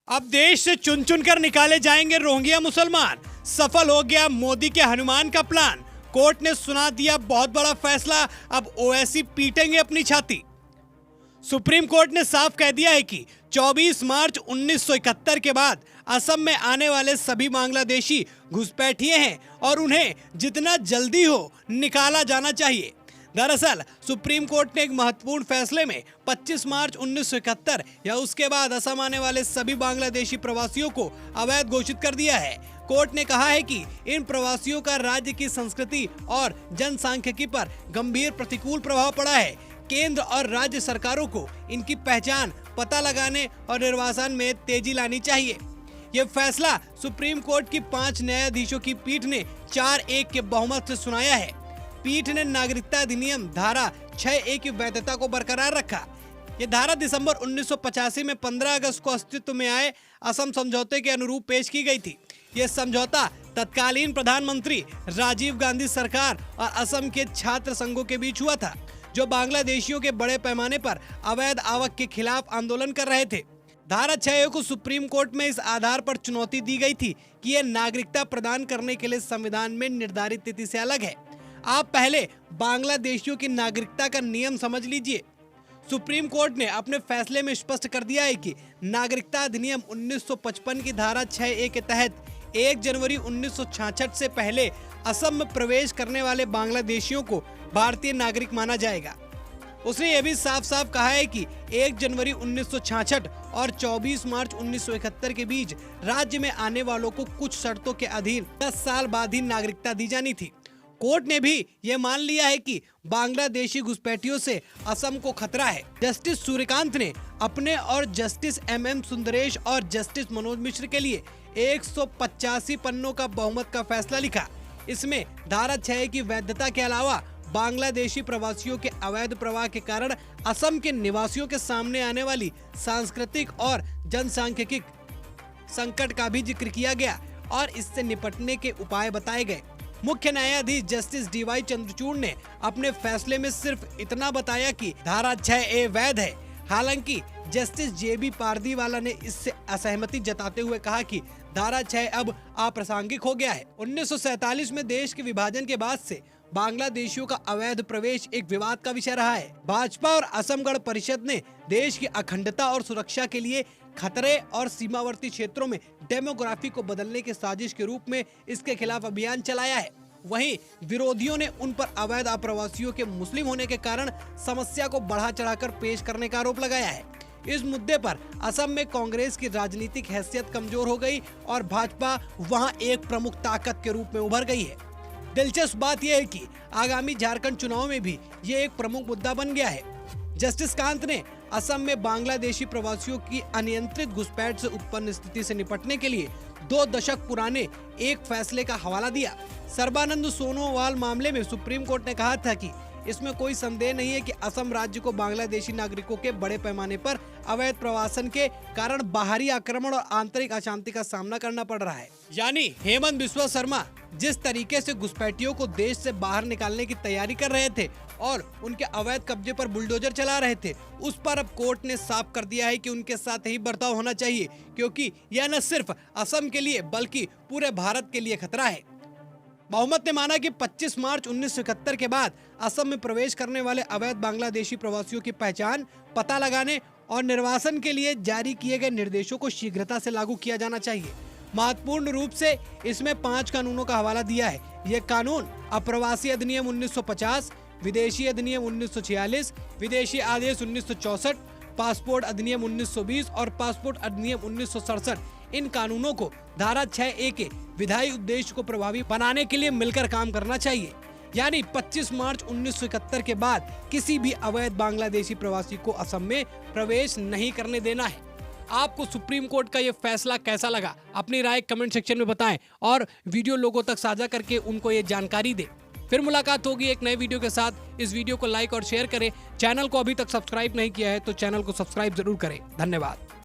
अब देश से चुन चुन कर निकाले जाएंगे रोहिंग्या मुसलमान। सफल हो गया मोदी के हनुमान का प्लान। कोर्ट ने सुना दिया बहुत बड़ा फैसला। अब ओवैसी पीटेंगे अपनी छाती। सुप्रीम कोर्ट ने साफ कह दिया है कि 24 मार्च 1971 के बाद असम में आने वाले सभी बांग्लादेशी घुसपैठिए हैं और उन्हें जितना जल्दी हो निकाला जाना चाहिए। दरअसल सुप्रीम कोर्ट ने एक महत्वपूर्ण फैसले में 25 मार्च 1971 या उसके बाद असम आने वाले सभी बांग्लादेशी प्रवासियों को अवैध घोषित कर दिया है। कोर्ट ने कहा है कि इन प्रवासियों का राज्य की संस्कृति और जनसांख्यिकी पर गंभीर प्रतिकूल प्रभाव पड़ा है। केंद्र और राज्य सरकारों को इनकी पहचान, पता लगाने और निर्वासन में तेजी लानी चाहिए। यह फैसला सुप्रीम कोर्ट की 5 न्यायाधीशों की पीठ ने 4-1 के बहुमत से सुनाया है। पीठ ने नागरिकता अधिनियम धारा 6A की वैधता को बरकरार रखा। ये धारा दिसंबर 1985 में 15 अगस्त को अस्तित्व में आए असम समझौते के अनुरूप पेश की गई थी। यह समझौता तत्कालीन प्रधानमंत्री राजीव गांधी सरकार और असम के छात्र संघों के बीच हुआ था, जो बांग्लादेशियों के बड़े पैमाने पर अवैध आवक के खिलाफ आंदोलन कर रहे थे। धारा 6A को सुप्रीम कोर्ट में इस आधार पर चुनौती दी गई थी कि यह नागरिकता प्रदान करने के लिए संविधान में निर्धारित तिथि से अलग है। आप पहले बांग्लादेशियों की नागरिकता का नियम समझ लीजिए। सुप्रीम कोर्ट ने अपने फैसले में स्पष्ट कर दिया है कि नागरिकता अधिनियम 1955 की धारा 6A के तहत 1 जनवरी 1966 से पहले असम में प्रवेश करने वाले बांग्लादेशियों को भारतीय नागरिक माना जाएगा। उसने यह भी साफ साफ कहा है कि 1 जनवरी 1966 और 24 मार्च 1971 के बीच राज्य में आने वालों को कुछ शर्तों के अधीन 10 साल बाद ही नागरिकता दी जानी थी। कोर्ट ने भी ये मान लिया है कि बांग्लादेशी घुसपैठियों से असम को खतरा है। जस्टिस सूर्यकांत ने अपने और जस्टिस MM सुंदरेश और जस्टिस मनोज मिश्र के लिए 185 पन्नों का बहुमत का फैसला लिखा। इसमें धारा 6 की वैधता के अलावा बांग्लादेशी प्रवासियों के अवैध प्रवाह के कारण असम के निवासियों के सामने आने वाली सांस्कृतिक और जनसांख्यिकी संकट का भी जिक्र किया गया और इससे निपटने के उपाय बताए गए। मुख्य न्यायाधीश जस्टिस DY चंद्रचूड़ ने अपने फैसले में सिर्फ इतना बताया कि धारा 6A वैध है। हालांकि जस्टिस JB पारदीवाला ने इससे असहमति जताते हुए कहा कि धारा 6 अब अप्रासंगिक हो गया है। 1947 में देश के विभाजन के बाद से बांग्लादेशियों का अवैध प्रवेश एक विवाद का विषय रहा है। भाजपा और असम गण परिषद ने देश की अखंडता और सुरक्षा के लिए खतरे और सीमावर्ती क्षेत्रों में डेमोग्राफी को बदलने की साजिश के रूप में इसके खिलाफ अभियान चलाया है। वहीं विरोधियों ने उन पर अवैध अप्रवासियों के मुस्लिम होने के कारण समस्या को बढ़ा चढ़ाकर पेश करने का आरोप लगाया है। इस मुद्दे पर असम में कांग्रेस की राजनीतिक हैसियत कमजोर हो गई और भाजपा वहां एक प्रमुख ताकत के रूप में उभर गई है। दिलचस्प बात यह है कि आगामी झारखंड चुनाव में भी ये एक प्रमुख मुद्दा बन गया है। जस्टिस कांत ने असम में बांग्लादेशी प्रवासियों की अनियंत्रित घुसपैठ से उत्पन्न स्थिति से निपटने के लिए 2 दशक पुराने एक फैसले का हवाला दिया। सर्बानंद सोनोवाल मामले में सुप्रीम कोर्ट ने कहा था कि इसमें कोई संदेह नहीं है कि असम राज्य को बांग्लादेशी नागरिकों के बड़े पैमाने पर अवैध प्रवासन के कारण बाहरी आक्रमण और आंतरिक अशांति का सामना करना पड़ रहा है। यानी हेमंत बिस्वा शर्मा जिस तरीके से घुसपैठियों को देश से बाहर निकालने की तैयारी कर रहे थे और उनके अवैध कब्जे पर बुलडोजर चला रहे थे, उस पर अब कोर्ट ने साफ कर दिया है कि उनके साथ ही बर्ताव होना चाहिए, क्योंकि यह न सिर्फ असम के लिए बल्कि पूरे भारत के लिए खतरा है। बहुमत ने माना कि 25 मार्च 1971 के बाद असम में प्रवेश करने वाले अवैध बांग्लादेशी प्रवासियों की पहचान, पता लगाने और निर्वासन के लिए जारी किए गए निर्देशों को शीघ्रता से लागू किया जाना चाहिए। महत्वपूर्ण रूप से इसमें 5 कानूनों का हवाला दिया है। ये कानून अप्रवासी अधिनियम 1950, विदेशी अधिनियम 1946, विदेशी आदेश 1964, पासपोर्ट अधिनियम 1920 और पासपोर्ट अधिनियम 1967। इन कानूनों को धारा 6A के विधायी उद्देश्य को प्रभावी बनाने के लिए मिलकर काम करना चाहिए। यानी 25 मार्च 1971 के बाद किसी भी अवैध बांग्लादेशी प्रवासी को असम में प्रवेश नहीं करने देना है। आपको सुप्रीम कोर्ट का ये फैसला कैसा लगा? अपनी राय कमेंट सेक्शन में बताएं और वीडियो लोगों तक साझा करके उनको ये जानकारी दें। फिर मुलाकात होगी एक नए वीडियो के साथ। इस वीडियो को लाइक और शेयर करें। चैनल को अभी तक सब्सक्राइब नहीं किया है तो चैनल को सब्सक्राइब जरूर करें। धन्यवाद।